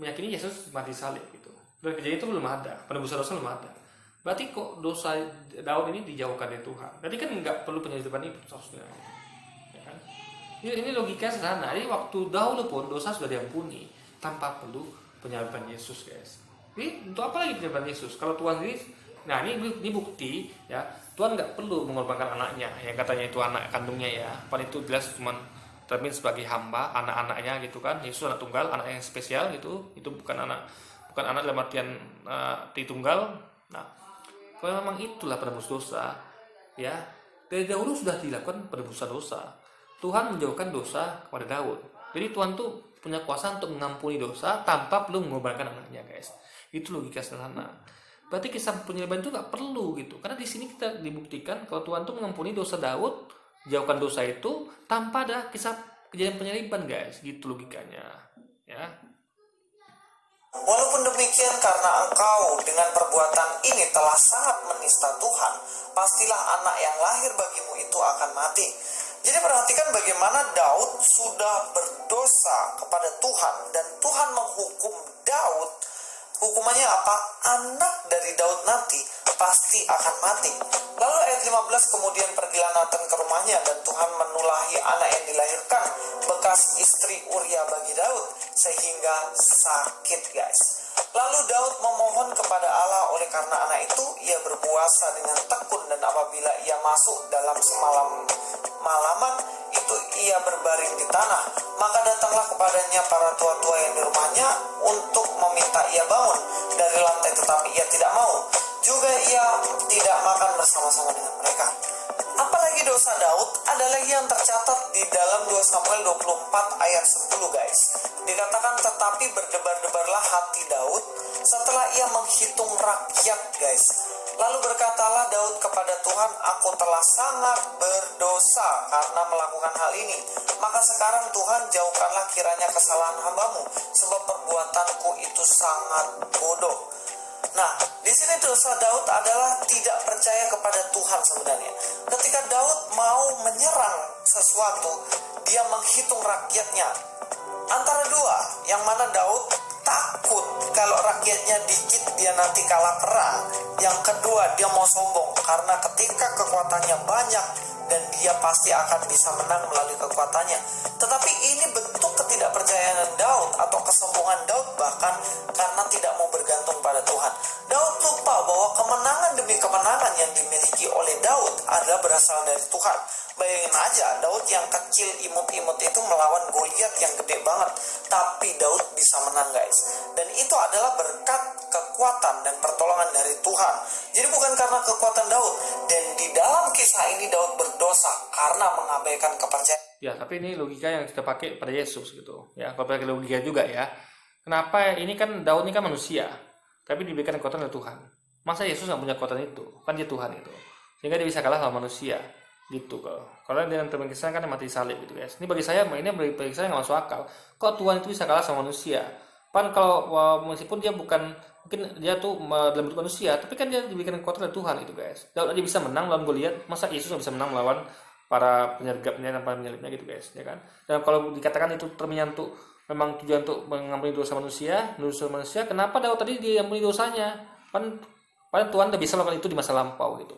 meyakini Yesus mati salib gitu. Dan kejadian itu belum ada, penebusan dosa belum ada. Berarti kok dosa Daud ini dijauhkan dari Tuhan? Berarti kan nggak perlu penyaliban itu seharusnya, ya kan? Ini logika sederhana. Jadi waktu dahulu pun dosa sudah diampuni tanpa perlu penyaliban Yesus, guys. Jadi untuk apa lagi penyaliban Yesus? Kalau Tuhan ini, nah ini bukti ya, Tuhan nggak perlu mengorbankan anaknya, yang katanya itu anak kandungnya ya. Padahal itu jelas cuma termin sebagai hamba, anak-anaknya gitu kan. Yesus anak tunggal, anak yang spesial gitu. Itu bukan anak dalam artian tritunggal. Nah, kalau memang itulah penebus dosa, ya dari dahulu sudah dilakukan penebusan dosa. Tuhan menjauhkan dosa kepada Daud. Jadi Tuhan tuh punya kuasa untuk mengampuni dosa tanpa perlu mengorbankan anaknya, guys. Itu logika sederhana. Berarti kisah penyaliban itu nggak perlu gitu, karena di sini kita dibuktikan kalau Tuhan tuh mengampuni dosa Daud, jauhkan dosa itu tanpa ada kisah kejadian penyaliban, guys. Gitu logikanya, ya. Walaupun demikian, karena engkau dengan perbuatan ini telah sangat menista Tuhan, pastilah anak yang lahir bagimu itu akan mati. Jadi perhatikan bagaimana Daud sudah berdosa kepada Tuhan, dan Tuhan menghukum Daud. Hukumannya apa? Anak dari Daud nanti pasti akan mati. Lalu ayat 15, kemudian pergilah Nathan ke rumahnya, dan Tuhan menulahi anak yang dilahirkan bekas istri Uria bagi Daud, sehingga sakit, guys. Lalu Daud memohon kepada Allah, oleh karena anak itu ia berpuasa dengan tekun, dan apabila ia masuk dalam malaman itu ia berbaring di tanah. Maka datanglah kepadanya para tua-tua yang di rumahnya untuk meminta ia bangun dari lantai, tetapi ia tidak mau. Juga ia tidak makan bersama-sama dengan mereka. Apalagi dosa Daud, ada lagi yang tercatat di dalam 2 Samuel 24 ayat 10, guys. Dikatakan, tetapi berdebar-debarlah hati Daud setelah ia menghitung rakyat, guys. Lalu berkatalah Daud kepada Tuhan, aku telah sangat berdosa karena melakukan hal ini. Maka sekarang Tuhan, jauhkanlah kiranya kesalahan hambamu, sebab perbuatanku itu sangat bodoh. Nah, di sini dosa Daud adalah tidak percaya kepada Tuhan sebenarnya. Ketika Daud mau menyerang sesuatu, dia menghitung rakyatnya. Antara dua, yang mana Daud takut kalau rakyatnya dikit dia nanti kalah perang. Yang kedua, dia mau sombong karena ketika kekuatannya banyak dan dia pasti akan bisa menang melalui kekuatannya. Tetapi ini bentuk ketidakpercayaan Daud atau kesombongan Daud, bahkan karena tidak mau bergantung pada Tuhan. Daud lupa bahwa kemenangan demi kemenangan yang dimiliki oleh Daud adalah berasal dari Tuhan. Bayangin aja, Daud yang kecil imut-imut itu melawan Goliat yang gede banget, tapi Daud bisa menang, guys. Dan itu adalah berkat kekuatan dan pertolongan dari Tuhan. Jadi bukan karena kekuatan Daud. Dan di dalam kisah ini Daud berdosa karena mengabaikan kepercayaan. Ya, tapi ini logika yang kita pakai pada Yesus gitu. Ya, kalau pakai logika juga ya. Kenapa ini kan Daud ini kan manusia, tapi diberikan kekuatan oleh Tuhan. Masa Yesus nggak punya kekuatan itu? Kan dia Tuhan itu. Sehingga dia bisa kalah sama manusia. Gitu kalau. Karena dengan teman kisah kan mati salib gitu, guys. Ini bagi saya nggak masuk akal. Kok Tuhan itu bisa kalah sama manusia? Kan kalau meskipun dia bukan, mungkin dia tuh dalam bentuk manusia, tapi kan dia diberikan kekuatan dari Tuhan itu guys. Daud aja bisa menang lawan Goliat, masa Yesus nggak bisa menang melawan para penyergapnya dan para penyalibnya gitu guys, ya kan? Dan kalau dikatakan itu termenyan untuk memang tujuan untuk mengampuni dosa manusia, kenapa Daud tadi diampuni dosanya? Padahal Tuhan udah bisa melakukan itu di masa lampau gitu.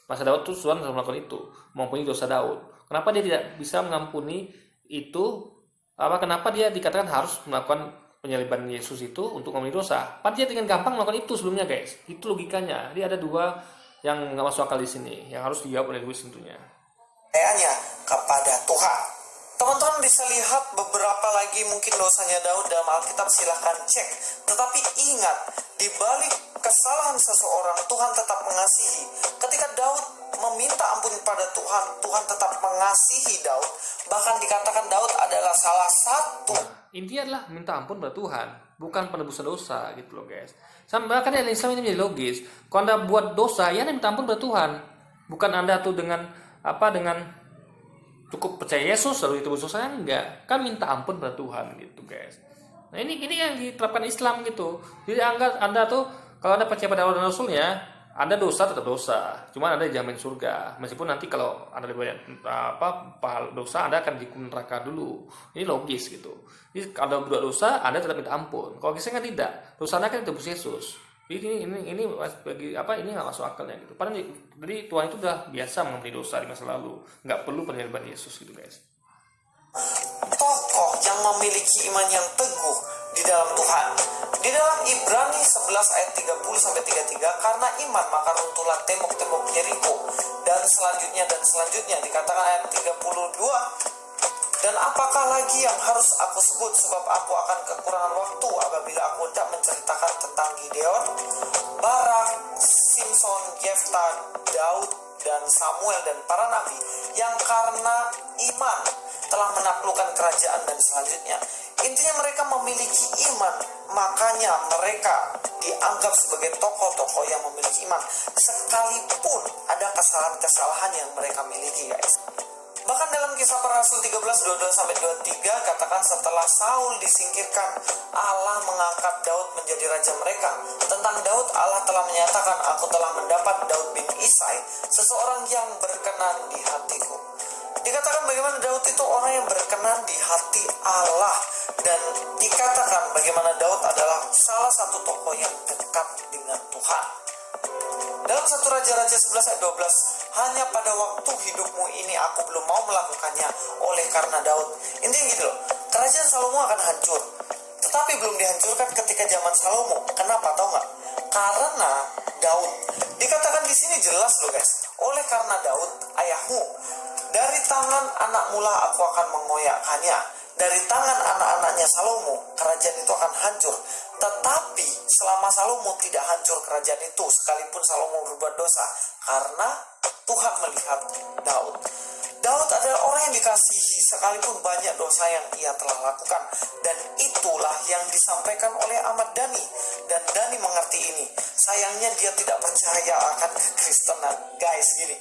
Masa Daud tuh Tuhan sudah melakukan itu, mengampuni dosa Daud. Kenapa dia tidak bisa mengampuni itu? Kenapa dia dikatakan harus melakukan penyaliban Yesus itu untuk mengampuni dosa? Padahal dia dengan gampang melakukan itu sebelumnya guys. Itu logikanya. Jadi ada dua yang nggak masuk akal di sini, yang harus dijawab oleh Luis tentunya. Kepada Tuhan. Teman-teman bisa lihat beberapa lagi mungkin dosanya Daud dalam Alkitab, silahkan cek. Tetapi ingat, di balik kesalahan seseorang, Tuhan tetap mengasihi. Ketika Daud meminta ampun pada Tuhan, Tuhan tetap mengasihi Daud. Bahkan dikatakan Daud adalah salah satu. Intinya adalah minta ampun pada Tuhan, bukan penebusan dosa gitu loh guys. Sampai bahkan dalam Islam ini menjadi logis. Kalau Anda buat dosa, ya Anda minta ampun pada Tuhan. Bukan Anda tuh dengan cukup percaya Yesus lalu itu dosanya, enggak, kan minta ampun pada Tuhan gitu guys. Nah ini yang diterapkan Islam gitu. Jadi Anda tuh kalau Anda percaya pada Allah dan Rasulnya, Anda dosa tetap dosa, cuma Anda dijamin surga. Meskipun nanti kalau Anda banyak dosa, Anda akan dihukum neraka dulu. Ini logis gitu. Jadi kalau berbuat dosa, Anda tetap minta ampun. Kalau kisahnya tidak, dosa Anda kan ditebus Yesus. Ini bagi ini nggak masuk akalnya gitu. Padahal jadi Tuhan itu udah biasa mengampuni dosa di masa lalu, nggak perlu penyaliban Yesus gitu guys. Tokoh yang memiliki iman yang teguh di dalam Tuhan. Di dalam Ibrani 11 ayat 30-33, karena iman maka runtuhlah tembok-tembok Yeriko. Dan selanjutnya dikatakan ayat 32. Dan apakah lagi yang harus aku sebut, sebab aku akan kekurangan waktu apabila aku hendak menceritakan tentang Gideon, Barak, Simson, Yefta, Daud, dan Samuel dan para nabi yang karena iman telah menaklukkan kerajaan dan selanjutnya. Intinya mereka memiliki iman, makanya mereka dianggap sebagai tokoh-tokoh yang memiliki iman, sekalipun ada kesalahan-kesalahan yang mereka miliki guys. Bahkan dalam Kisah Para Rasul 13:22-23 katakan setelah Saul disingkirkan, Allah mengangkat Daud menjadi raja mereka. Tentang Daud, Allah telah menyatakan, aku telah mendapat Daud bin Isai, seseorang yang berkenan di hatiku. Dikatakan bagaimana Daud itu orang yang berkenan di hati Allah. Dan dikatakan bagaimana Daud adalah salah satu tokoh yang dekat dengan Tuhan. Dalam 1 Raja-Raja 11 ayat 12, hanya pada waktu hidupmu ini aku belum mau melakukannya oleh karena Daud. Intinya gitu loh, kerajaan Salomo akan hancur, tetapi belum dihancurkan ketika zaman Salomo. Kenapa tahu nggak? Karena Daud. Dikatakan di sini jelas loh guys, oleh karena Daud ayahmu, dari tangan anak mula aku akan mengoyakkannya. Dari tangan anak-anaknya Salomo, kerajaan itu akan hancur. Tetapi selama Salomo tidak hancur kerajaan itu, sekalipun Salomo berbuat dosa, karena Tuhan melihat Daud. Daud adalah orang yang dikasihi sekalipun banyak dosa yang ia telah lakukan. Dan itulah yang disampaikan oleh Ahmad Dhani. Dan Dhani mengerti ini. Sayangnya dia tidak percaya akan kekristenan. Guys, gini,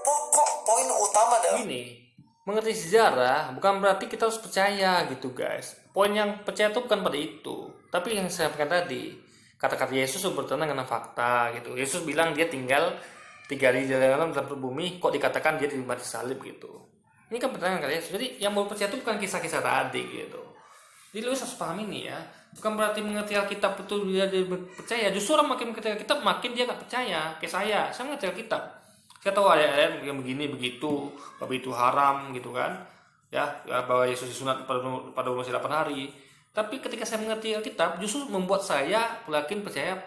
pokok poin utama dalam Gini, mengerti sejarah bukan berarti kita harus percaya gitu guys. Poin yang percaya itu bukan pada itu. Tapi yang saya sampaikan tadi, kata-kata Yesus bertentangan dengan fakta gitu. Yesus bilang dia tinggal 3 hari di dalam bumi, kok dikatakan dia mati salib gitu. Ini kan bertentangan dengan Yesus. Jadi yang mau percaya itu bukan kisah-kisah tadi gitu. Jadi lu harus paham ini ya. Bukan berarti mengerti Alkitab itu dia percaya. Justru orang makin mengerti Alkitab makin dia nggak percaya. Kayak saya mengerti Alkitab. Saya tahu ayat-ayat yang begini begitu, babi itu haram gitu kan, ya bahwa Yesus disunat pada umur 8 hari. Tapi ketika saya mengerti Alkitab, justru membuat saya makin percaya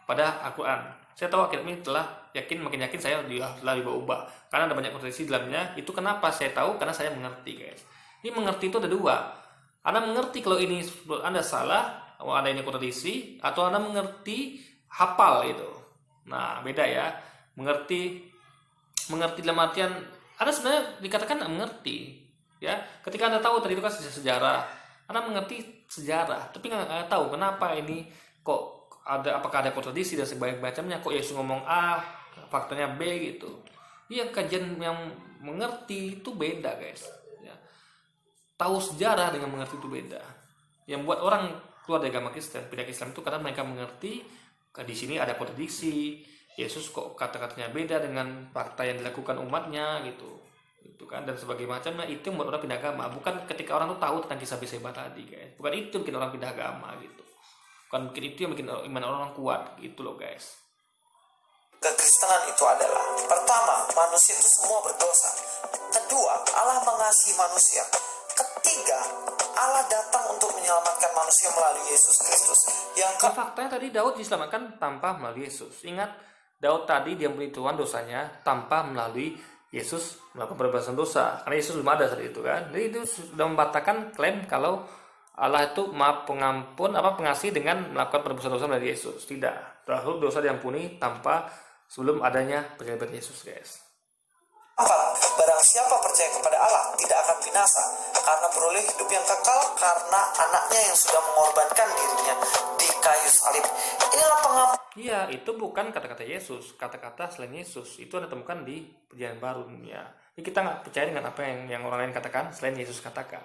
pada Al-Quran. Saya tahu Alkitab ini makin yakin saya telah diubah karena ada banyak kontradiksi di dalamnya. Itu kenapa saya tahu, karena saya mengerti guys. Ini mengerti itu ada dua. Anda mengerti kalau ini Anda salah, ada ini kontradiksi, atau Anda mengerti hafal itu. Nah beda ya, mengerti dalam artian Anda sebenarnya dikatakan mengerti ya, ketika Anda tahu tadi itu kan sejarah, Anda mengerti sejarah, tapi nggak tahu kenapa ini kok ada, apakah ada kontradiksi dan sebagainya, kok Yesus ngomong A faktanya B gitu. Iya, kajian yang mengerti itu beda guys ya. Tahu sejarah dengan mengerti itu beda. Yang buat orang keluar dari agama Kristen, pindah ke Islam itu karena mereka mengerti di sini ada kontradiksi. Yesus kok kata-katanya beda dengan fakta yang dilakukan umatnya gitu kan, dan sebagainya macamnya. Itu yang membuat orang pindah agama, bukan ketika orang tuh tahu tentang kisah Betseba tadi guys, bukan itu yang bikin orang pindah agama gitu, bukan mungkin itu yang bikin iman orang kuat gitu loh guys. Kekristenan itu adalah, pertama, manusia itu semua berdosa. Kedua, Allah mengasihi manusia. Ketiga, Allah datang untuk menyelamatkan manusia melalui Yesus Kristus. Yang Faktanya tadi Daud diselamatkan tanpa melalui Yesus. Ingat, Daud tadi dia memberi Tuhan dosanya tanpa melalui Yesus melakukan perbuatan dosa, karena Yesus belum ada saat itu kan. Jadi itu sudah membatalkan klaim kalau Allah itu maaf pengampun pengasih dengan melakukan perbuatan dosa melalui Yesus. Tidak, terlalu dosa diampuni tanpa sebelum adanya perjanjian Yesus guys. barang siapa percaya kepada Allah tidak akan binasa, karena beroleh hidup yang kekal karena anaknya yang sudah mengorbankan dirinya di kayu salib. Inilah pengampun. Iya, itu bukan kata-kata Yesus, kata-kata selain Yesus itu Anda temukan di Perjanjian Baru ya. Jadi kita nggak percaya dengan apa yang orang lain katakan selain Yesus katakan.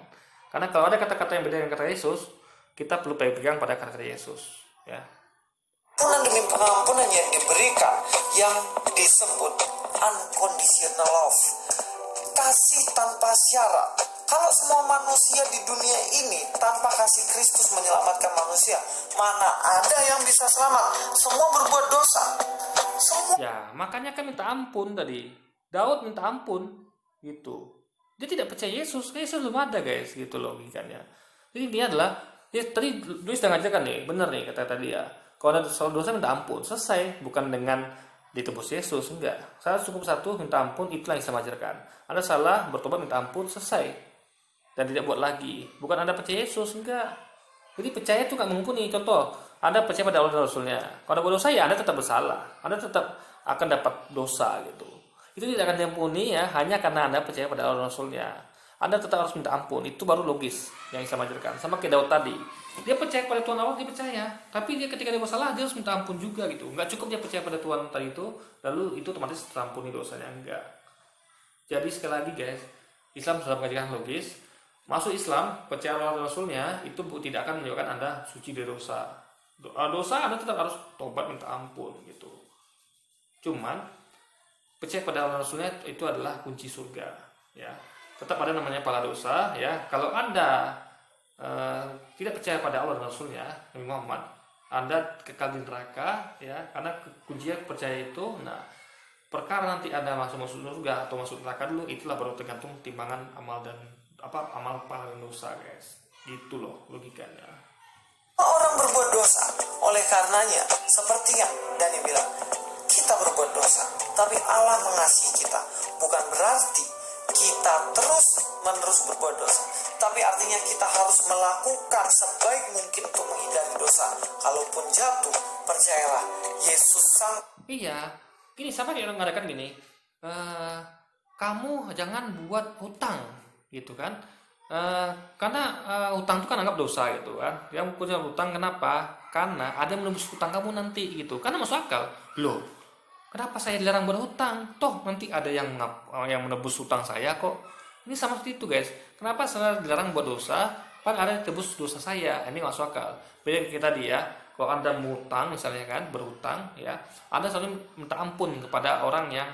Karena kalau ada kata-kata yang beda dengan kata Yesus, kita perlu pegang pada kata-kata Yesus ya. Pengampunan demi pengampunan yang diberikan yang disebut unconditional love, kasih tanpa syarat. Kalau semua manusia di dunia ini tanpa kasih Kristus menyelamatkan manusia, mana ada yang bisa selamat? Semua berbuat dosa. Semua. Ya, makanya kan minta ampun tadi. Daud minta ampun gitu. Dia tidak percaya Yesus. Yesus belum ada guys, gitu logikanya. Jadi intinya adalah, ya tadi Luis sudah ngajarkan nih, benar nih kata tadi ya. Kalau ada soal dosa minta ampun, selesai. Bukan dengan ditebus Yesus, enggak. Saya cukup satu minta ampun, itulah yang saya ajarkan. Anda salah, bertobat minta ampun, selesai. Dan tidak buat lagi. Bukan Anda percaya Yesus, enggak. Jadi percaya itu nggak mengampuni. Contoh, Anda percaya pada Allah dan Rasulnya. Kalau Anda berdosa ya Anda tetap bersalah. Anda tetap akan dapat dosa gitu. Itu tidak akan diampuni ya hanya karena Anda percaya pada Allah dan Rasulnya. Anda tetap harus minta ampun. Itu baru logis yang saya ajarkan. Sama kayak Daud tadi. Dia percaya pada Tuhan Allah, dia percaya. Tapi dia ketika dia bersalah, dia harus minta ampun juga gitu. Nggak cukup dia percaya pada Tuhan tadi itu, lalu itu otomatis terampuni dosanya. Enggak. Jadi sekali lagi guys, Islam sudah mengajarkan logis. Masuk Islam, percaya Allah dan Rasulnya, itu tidak akan menyebabkan Anda suci dari dosa. Dosa Anda tetap harus tobat minta ampun gitu. Cuman percaya pada Allah dan Rasulnya itu adalah kunci surga ya. Tetap ada namanya pala dosa ya. Kalau Anda tidak percaya pada Allah dan Rasulnya Nabi Muhammad, Anda kekal di neraka ya, karena kunci percaya itu. Nah, perkara nanti Anda masuk surga atau masuk neraka dulu, itulah baru tergantung timbangan amal dan amal pahala dan dosa guys. Gitu loh logikanya. Orang berbuat dosa, oleh karenanya seperti yang Dani bilang, kita berbuat dosa, tapi Allah mengasihi kita. Bukan berarti kita terus-menerus berbuat dosa, tapi artinya kita harus melakukan sebaik mungkin untuk menghindari dosa. Kalaupun jatuh, percayalah, Yesus sang. Iya, gini sama kayak orang mengatakan gini, kamu jangan buat hutang, gitu kan? Karena hutang itu kan anggap dosa gitu kan. Yang punya hutang kenapa? Karena ada yang menebus hutang kamu nanti gitu. Karena masuk akal. Loh, kenapa saya dilarang berhutang? Toh nanti ada yang menebus hutang saya kok. Ini sama seperti itu guys. Kenapa saya dilarang buat dosa? Kan ada yang tebus dosa saya. Ini masuk akal. Beda kayak tadi ya. Kalau Anda mengutang misalnya kan, berhutang ya, Anda selalu minta ampun kepada orang yang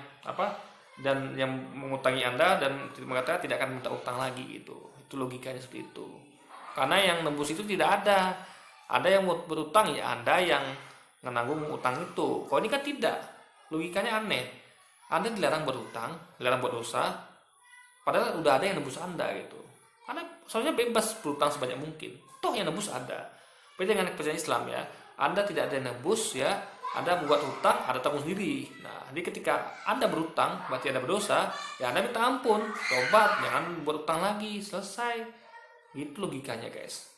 dan yang mengutangi Anda dan mengatakan tidak akan minta utang lagi gitu. Itu logikanya seperti itu. Karena yang nembus itu tidak ada. Ada yang berutang ya Anda yang menanggung utang itu. Kalau ini kan tidak. Logikanya aneh. Anda dilarang berhutang, dilarang buat dosa, padahal udah ada yang nembus Anda gitu. Karena soalnya bebas berhutang sebanyak mungkin. Toh yang nembus ada. Beda dengan kepercayaan Islam ya. Anda tidak ada yang nembus ya. Anda buat hutang, Anda tanggung sendiri. Nah, jadi ketika Anda berhutang, berarti Anda berdosa, ya Anda minta ampun, tobat, jangan buat hutang lagi, selesai. Itu logikanya guys.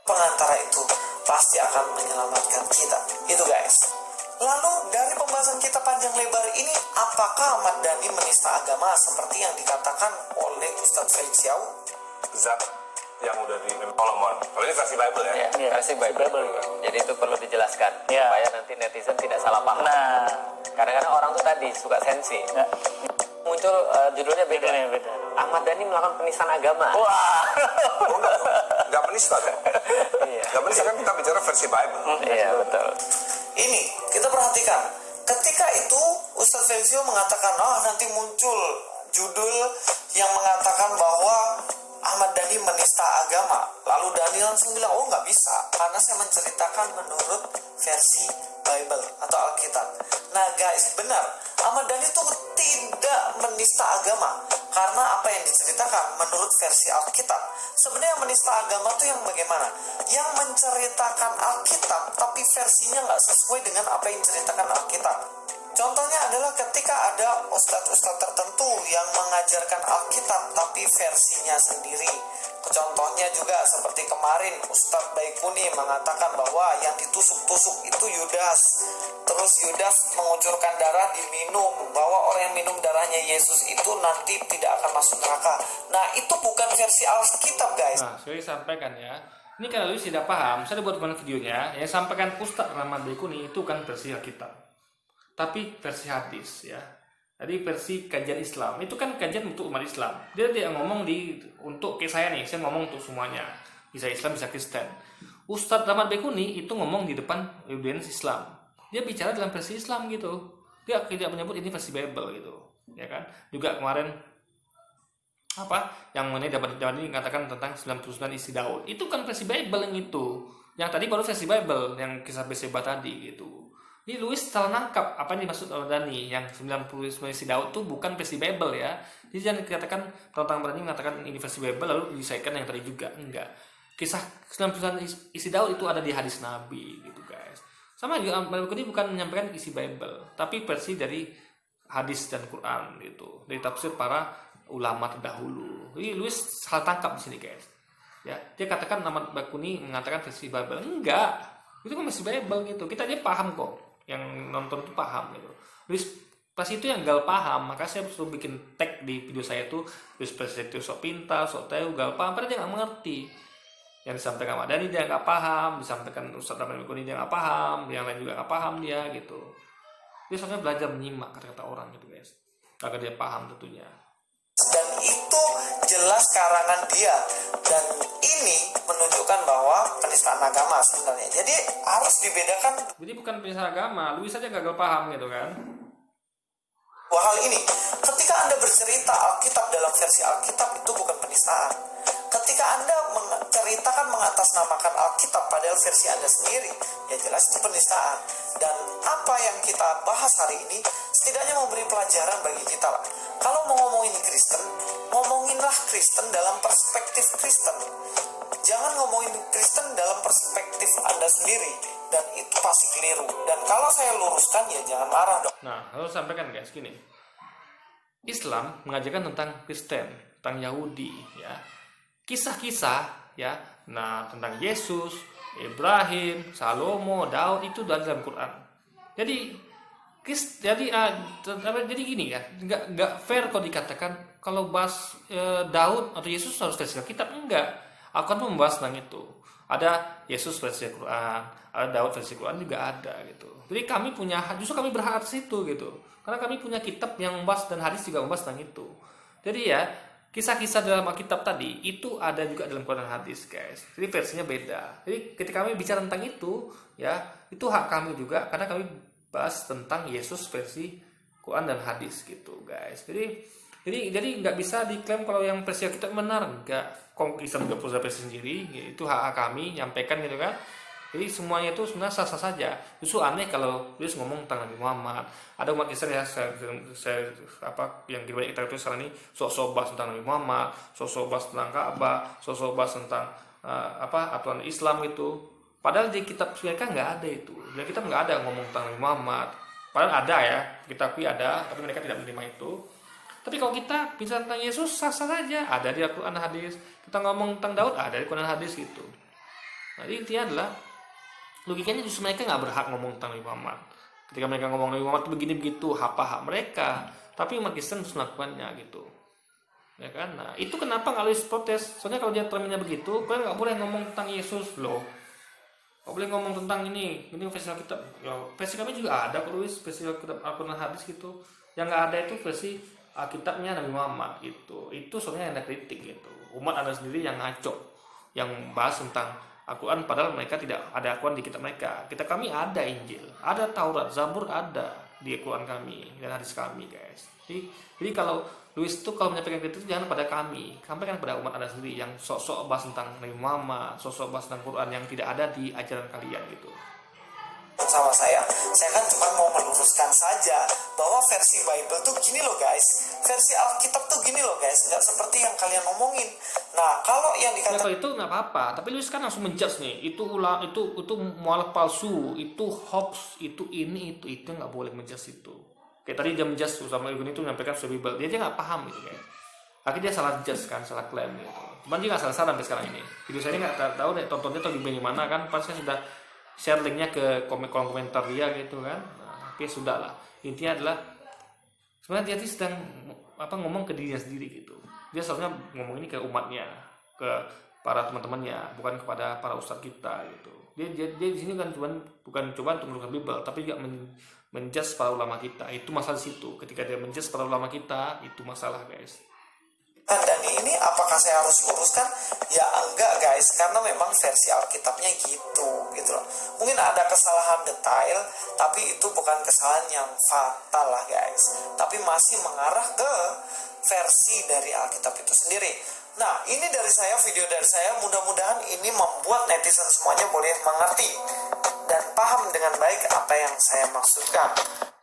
Pengantara itu pasti akan menyelamatkan kita. Itu guys. Lalu dari pembahasan kita panjang lebar ini, apakah Ahmad Dhani menista agama seperti yang dikatakan oleh Ustadz Felix Yau? Zat yang udah di Solomon. Kalau ini versi Bible ya? Ya, versi Bible. Jadi itu perlu dijelaskan supaya nanti netizen tidak salah paham. Nah, Kadang-kadang orang tuh tadi suka sensi. Muncul judulnya beda. beda. Ahmad Dhani melakukan penistaan agama. Wah. Enggak nggak menista kan? Nggak menista kan kita bicara versi Bible. Iya, betul. Ini kita perhatikan, ketika itu Ustadz Felicio mengatakan, nanti muncul judul yang mengatakan bahwa Ahmad Dhani menista agama. Lalu Dhani langsung bilang, nggak bisa, karena saya menceritakan menurut versi Bible atau Alkitab. Nah guys, benar, Ahmad Dhani itu tidak menista agama, karena apa yang diceritakan menurut versi Alkitab. Sebenarnya menista agama itu yang bagaimana? Yang menceritakan Alkitab, tapi versinya nggak sesuai dengan apa yang diceritakan Alkitab. Contohnya adalah ketika ada ustadz-ustadz tertentu yang mengajarkan Alkitab tapi versinya sendiri. Contohnya juga seperti kemarin Ustadz Baikuni mengatakan bahwa yang ditusuk-tusuk itu Yudas. Terus Yudas mengucurkan darah diminum, bahwa orang yang minum darahnya Yesus itu nanti tidak akan masuk neraka. Nah itu bukan versi Alkitab guys. Nah, saya sampaikan ya. Ini kalau lu tidak paham, saya buat videonya. Yang sampaikan Ustadz Rahmat Baikuni itu kan versi Alkitab, tapi versi hadis ya. Jadi versi kajian Islam itu kan kajian untuk umat Islam. Dia tidak ngomong untuk kayak saya nih, saya ngomong untuk semuanya, bisa Islam bisa Kristen. Ustadz Rahmat Baikuni itu ngomong di depan audiens Islam. Dia bicara dalam versi Islam gitu. Dia tidak menyebut ini versi Bible gitu, ya kan? Juga kemarin yang mengenai dapat ini mengatakan tentang 99 isi Daud. Itu kan versi Bible yang itu. Yang tadi baru versi Bible yang kisah Batseba tadi gitu. Ini Louis salah nangkap apa yang dimaksud oleh Dhani yang 99 isi Daud itu bukan versi Bible ya. Jadi jangan dikatakan tentang Dhani mengatakan ini versi Bible lalu disaikan yang tadi juga, enggak. Kisah 99 isi Daud itu ada di hadis Nabi gitu guys. Sama juga ini bukan menyampaikan isi Bible, tapi versi dari hadis dan Quran gitu. Dari tafsir para ulama terdahulu. Jadi Louis salah tangkap di sini guys. Ya, dia katakan Ahmad Baikuni mengatakan versi Bible. Enggak. Itu kan versi Bible gitu. Kita aja paham kok. Yang nonton itu paham gitu. Terus pas itu yang gal paham, maka saya suruh bikin tag di video saya tuh terus itu sok pintar, sok tahu, gal paham, padahal dia nggak mengerti. Yang disampaikan Ahmad Dhani dia nggak paham, disampaikan Ustadz Rahmat Baikuni dia nggak paham, yang lain juga nggak paham dia gitu. Dia seharusnya belajar menyimak kata-kata orang gitu guys, agar dia paham tentunya. Dan itu jelas karangan dia, dan ini menunjukkan bahwa penistaan agama sebenarnya. Jadi harus dibedakan. Jadi bukan penistaan agama, Louis saja gagal paham gitu kan. Dua hal ini, ketika Anda bercerita Alkitab dalam versi Alkitab itu bukan penistaan. Ketika Anda menceritakan mengatasnamakan Alkitab padahal versi Anda sendiri, ya jelas itu penistaan. Dan apa yang kita bahas hari ini setidaknya memberi pelajaran bagi kita lah. Kalau mau ngomongin Kristen, ngomonginlah Kristen dalam perspektif Kristen. Jangan ngomongin Kristen dalam perspektif Anda sendiri, dan itu pasti keliru. Dan kalau saya luruskan ya jangan marah dong. Nah, lalu sampaikan guys gini. Islam mengajarkan tentang Kristen, tentang Yahudi ya. Kisah-kisah ya, nah tentang Yesus, Ibrahim, Salomo, Daud itu dalam Quran. Jadi gini ya, nggak fair kalau dikatakan kalau bahas Daud atau Yesus harus versi Alkitab, enggak. Aku kan membahas tentang itu. Ada Yesus versi Quran, ada Daud versi Quran juga ada gitu. Jadi kami justru kami berhak atas itu gitu. Karena kami punya kitab yang membahas dan hadis juga membahas tentang itu. Jadi ya kisah-kisah dalam Alkitab tadi itu ada juga dalam Quran hadis guys. Jadi versinya beda. Jadi ketika kami bicara tentang itu ya itu hak kami juga karena kami bahas tentang Yesus versi Quran dan hadis gitu guys. Jadi nggak bisa diklaim kalau yang versi Alkitab benar, enggak. Kok Islam juga punya versi sendiri, ya, itu hak kami nyampaikan gitu kan. Jadi semuanya itu sebenarnya sah-sah saja. Justru aneh kalau dia ngomong tentang Nabi Muhammad. Ada umat Kristen ya yang kita itu sekarang ini sok-sok bahas tentang Nabi Muhammad, sok-sok bahas tentang Ka'bah, sok-sok bahas tentang aturan Islam itu. Padahal di kitab mereka nggak ada itu. Di kitab nggak ada ngomong tentang Nabi Muhammad. Padahal ada ya, kitab ada, tapi mereka tidak menerima itu. Tapi kalau kita bicara tentang Yesus sah-sah saja, ada di Al-Quran hadis. Kita ngomong tentang Daud, ada di Quran hadis gitu. Nah, intinya adalah logikanya justru mereka nggak berhak ngomong tentang Nabi Muhammad. Ketika mereka ngomong Nabi Muhammad begini begitu, hak mereka. Tapi umat Kristen harus melakukannya gitu. Ya kan? Nah, itu kenapa nggak harus protes? Soalnya kalau dia terminnya begitu, kalian nggak boleh ngomong tentang Yesus loh. Nggak boleh ngomong tentang ini versi Alkitab. Ya, versi kami juga ada kalau versi Alkitab Al-Quran hadis gitu. Yang nggak ada itu versi Alkitabnya Nabi Muhammad gitu. Itu soalnya yang ada kritik gitu. Umat ada sendiri yang ngaco. yang bahas tentang Al-Quran, padahal mereka tidak ada Al-Quran di kitab mereka. Kami ada Injil, ada Taurat, Zabur ada di Al-Quran kami dan hadis kami, guys. Jadi kalau Louis itu kalau menyampaikan itu jangan pada kami, sampaikan pada umat Anda sendiri yang sok-sok bahas tentang Nabi Muhammad, sok-sok bahas tentang Quran yang tidak ada di ajaran kalian gitu. Sama saya kan cuma mau meluruskan saja bahwa versi Bible tuh gini loh guys, versi Alkitab tuh gini loh guys, nggak seperti yang kalian ngomongin. Nah kalau yang Ya, dikatakan kalau itu nggak apa-apa, tapi Louis kan langsung menjudge nih, itu mualaf palsu, itu hoax, itu ini itu nggak boleh menjudge itu. Kayak tadi dia menjudge sama Irgun itu menyampaikan versi Bible, dia nggak paham gitu kan. Akhirnya dia salah judge kan, salah klaim gitu. Cuman dia nggak salah sampai sekarang ini. Video saya ini nggak tahu deh tontonnya atau gimana kan, pasti saya sudah share linknya ke kolom komentar dia gitu kan. Nah, tapi sudah lah, intinya adalah sebenarnya dia sedang ngomong ke dirinya sendiri gitu. Dia seharusnya ngomong ini ke umatnya, ke para teman-temannya, bukan kepada para ustadz kita gitu. Dia di sini kan bukan coba untuk menurunkan Bible, tapi juga menjudge para ulama kita. Itu masalah di situ. Ketika dia menjudge para ulama kita, itu masalah, guys. dan ini apakah saya harus luruskan? Ya enggak guys, karena memang versi Alkitabnya gitu loh. Mungkin ada kesalahan detail, tapi itu bukan kesalahan yang fatal lah guys, tapi masih mengarah ke versi dari Alkitab itu sendiri. Nah ini dari saya, video dari saya, mudah-mudahan ini membuat netizen semuanya boleh mengerti dan paham dengan baik apa yang saya maksudkan.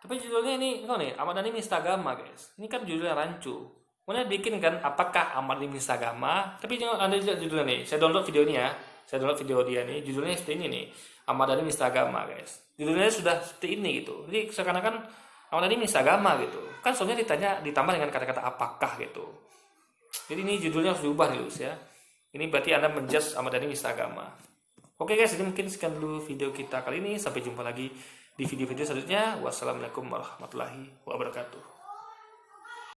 Tapi judulnya ini Ahmad Dhani Nista Agama, guys. Ini kan judulnya rancu. Kemudian bikin kan, apakah Ahmad Dhani Nista Agama? Tapi jangan Anda lihat judulnya nih. Saya download video ini ya. Saya download video dia nih. Judulnya seperti ini nih. Ahmad Dhani Nista Agama, guys. Judulnya sudah seperti ini gitu. Jadi seakan-akan Ahmad Dhani Nista Agama gitu. Kan soalnya ditambah dengan kata-kata apakah gitu. Jadi ini judulnya harus diubah nih, Lus ya. Ini berarti Anda menjudge Ahmad Dhani Nista Agama. Oke guys, jadi mungkin sekian dulu video kita kali ini. Sampai jumpa lagi di video-video selanjutnya. Wassalamualaikum warahmatullahi wabarakatuh.